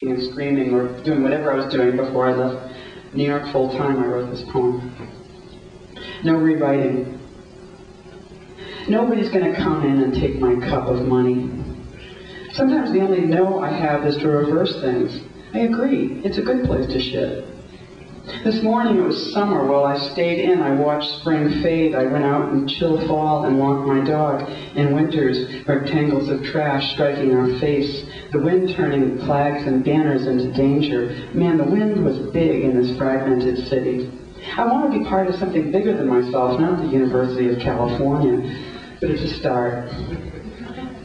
and screaming or doing whatever I was doing before I left New York full time. I wrote this poem. No rewriting. Nobody's going to come in and take my cup of money. Sometimes the only no I have is to reverse things. I agree, it's a good place to shit. This morning it was summer. While I stayed in, I watched spring fade. I went out in chill fall and walked my dog. In winters, rectangles of trash striking our face. The wind turning flags and banners into danger. Man, the wind was big in this fragmented city. I want to be part of something bigger than myself, not the University of California, but it's a start.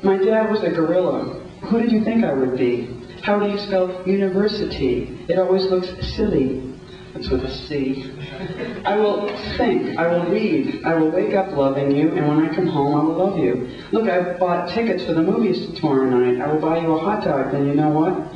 My dad was a gorilla. Who did you think I would be? How do you spell university? It always looks silly. It's with a C. I will think, I will read, I will wake up loving you, and when I come home, I will love you. Look, I bought tickets for the movies tomorrow night. I will buy you a hot dog, and you know what?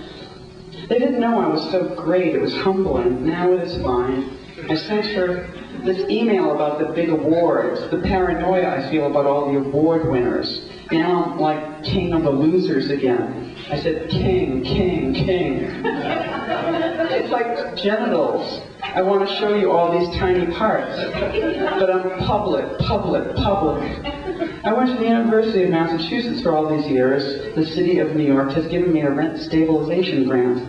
They didn't know I was so great. It was humbling. Now it is fine. I sent her this email about the big awards, the paranoia I feel about all the award winners. Now I'm like king of the losers again. I said, king, king, king. It's like genitals. I want to show you all these tiny parts. But I'm public, public, public. I went to the University of Massachusetts for all these years. The city of New York has given me a rent stabilization grant.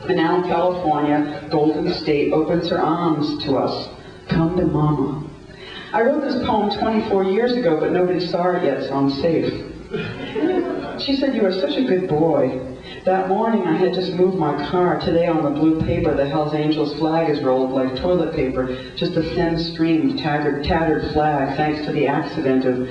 And now California, Golden State, opens her arms to us. Come to mama. I wrote this poem 24 years ago, but nobody saw it yet, so I'm safe. She said, you are such a good boy. That morning I had just moved my car. Today on the blue paper, the Hells Angels flag is rolled like toilet paper, just a thin stream of tattered flag, thanks to the accident of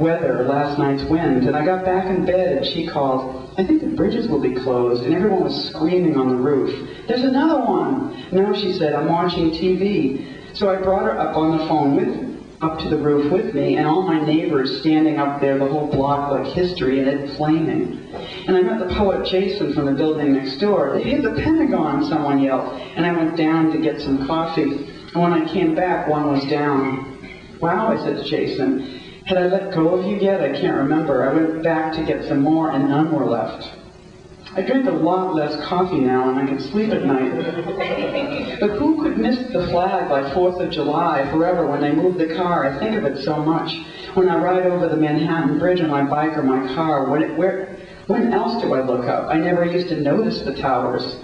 weather, last night's wind. And I got back in bed and she called, I think the bridges will be closed, and everyone was screaming on the roof. There's another one. No, she said, I'm watching TV. So I brought her up on the phone up to the roof with me, and all my neighbors standing up there, the whole block like history, and it flaming. And I met the poet Jason from the building next door. They hit the Pentagon, someone yelled, and I went down to get some coffee. And when I came back, one was down. Wow, I said to Jason, had I let go of you yet? I can't remember. I went back to get some more, and none were left. I drink a lot less coffee now, and I can sleep at night. But who could miss the flag like 4th of July forever when they move the car? I think of it so much. When I ride over the Manhattan Bridge on my bike or my car, when else do I look up? I never used to notice the towers.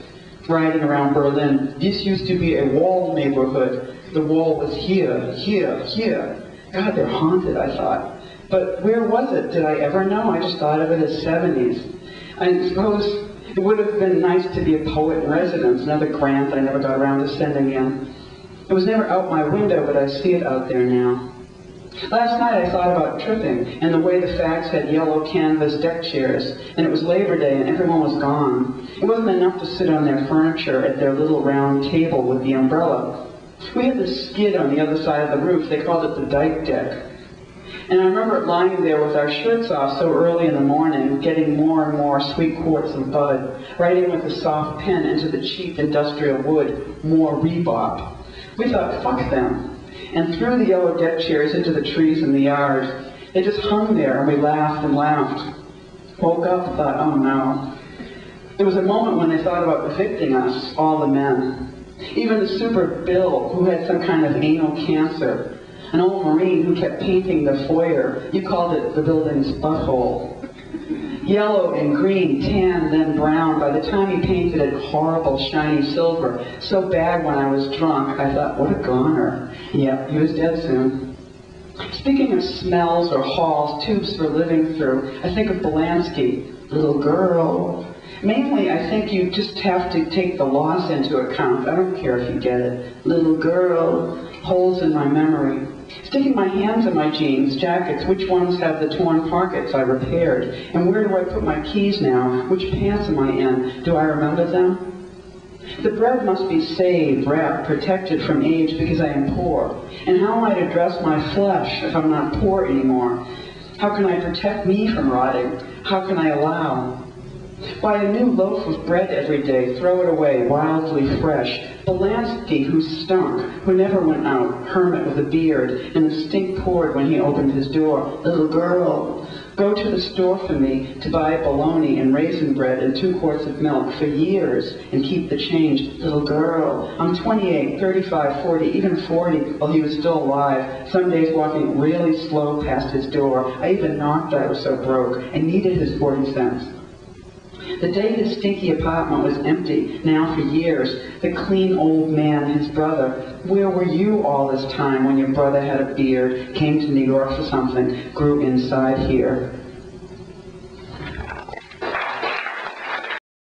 Riding around Berlin, this used to be a wall neighborhood. The wall was here, here, here. God, they're haunted, I thought. But where was it? Did I ever know? I just thought of it as 70s. I suppose it would have been nice to be a poet in residence, another grant I never got around to sending in. It was never out my window, but I see it out there now. Last night I thought about tripping, and the way the fags had yellow canvas deck chairs, and it was Labor Day and everyone was gone. It wasn't enough to sit on their furniture at their little round table with the umbrella. We had this skid on the other side of the roof. They called it the dyke deck. And I remember lying there with our shirts off so early in the morning, getting more and more sweet quarts of bud, writing with a soft pen into the cheap industrial wood, more rebop. We thought, fuck them. And threw the yellow deck chairs into the trees in the yard. They just hung there, and we laughed and laughed. Woke up and thought, oh no. There was a moment when they thought about evicting us, all the men. Even the super Bill, who had some kind of anal cancer. An old Marine who kept painting the foyer. You called it the building's butthole. Yellow and green, tan, then brown. By the time he painted it horrible, shiny silver. So bad when I was drunk, I thought, what a goner. Yep, he was dead soon. Speaking of smells or halls, tubes for living through, I think of Polanski, little girl. Mainly, I think you just have to take the loss into account. I don't care if you get it. Little girl, holes in my memory. Sticking my hands in my jeans, jackets, which ones have the torn pockets I repaired? And where do I put my keys now? Which pants am I in? Do I remember them? The bread must be saved, wrapped, protected from age because I am poor. And how am I to dress my flesh if I'm not poor anymore? How can I protect me from rotting? How can I allow? Buy a new loaf of bread every day, throw it away, wildly fresh. Polanski, who stunk, who never went out, hermit with a beard, and the stink poured when he opened his door. Little girl, Go to the store for me to buy bologna and raisin bread and 2 quarts of milk for years and keep the change. Little girl, I'm 28, 35, 40, even 40 while he was still alive, some days walking really slow past his door. I even knocked, I was so broke, and needed his 40 cents. The day his stinky apartment was empty, now for years, the clean old man, his brother, where were you all this time when your brother had a beard, came to New York for something, grew inside here?